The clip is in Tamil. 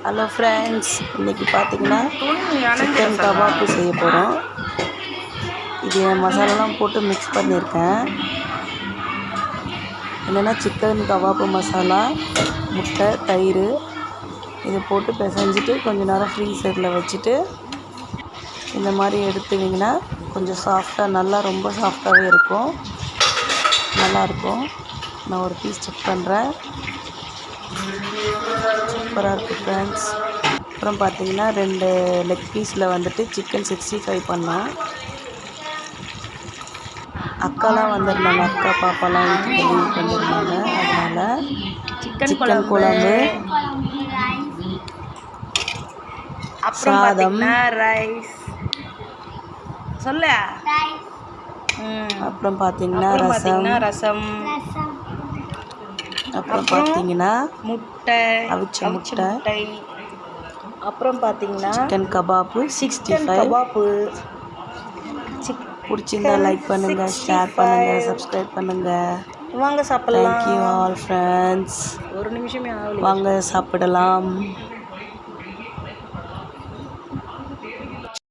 ஹலோ ஃப்ரெண்ட்ஸ், இன்றைக்கி பார்த்தீங்கன்னா சிக்கன் கபாப்பு செய்ய போகிறோம். இது மசாலாலாம் போட்டு மிக்ஸ் பண்ணியிருக்கேன். என்னென்னா சிக்கன் கபாப்பு மசாலா, முட்டை, தயிர் இதை போட்டு பிசைஞ்சிட்டு கொஞ்சம் நேரம் ஃப்ரீசரில் வச்சுட்டு இந்த மாதிரி எடுத்துட்டிங்கன்னா கொஞ்சம் சாஃப்டாக, நல்லா ரொம்ப சாஃப்டாகவே இருக்கும், நல்லாயிருக்கும். நான் ஒரு பீஸ் செக் பண்ணுறேன். சூப்பராக இருக்குது ஃப்ரெண்ட்ஸ். அப்புறம் பார்த்தீங்கன்னா 2 லெக் பீஸில் வந்துட்டு சிக்கன் 65 பண்ணோம். அக்காலாம் வந்திருந்தாங்க, அக்கா பாப்பாலாம் வீட்டுக்கு லீவுக்கு வந்திருந்தாங்க. அதனால் சிக்கன் குழம்பு, சாதம், ரைஸ் சொல்ல, அப்புறம் பார்த்தீங்கன்னா ரசம், அப்புறம் பார்த்தீங்கன்னா முட்டை, அவிச்ச முட்டை, அப்புறம் பார்த்தீங்கன்னா சிக்கன் கபாப்பு 65. கபாப்பு. பிடிச்சிருந்தா லைக் பண்ணுங்கள், ஷேர் பண்ணுங்கள், சப்ஸ்கிரைப் பண்ணுங்கள். வாங்க சாப்பிடலாம். Thank you all friends. ஒரு நிமிஷமே ஆகல, வாங்க சாப்பிடலாம்.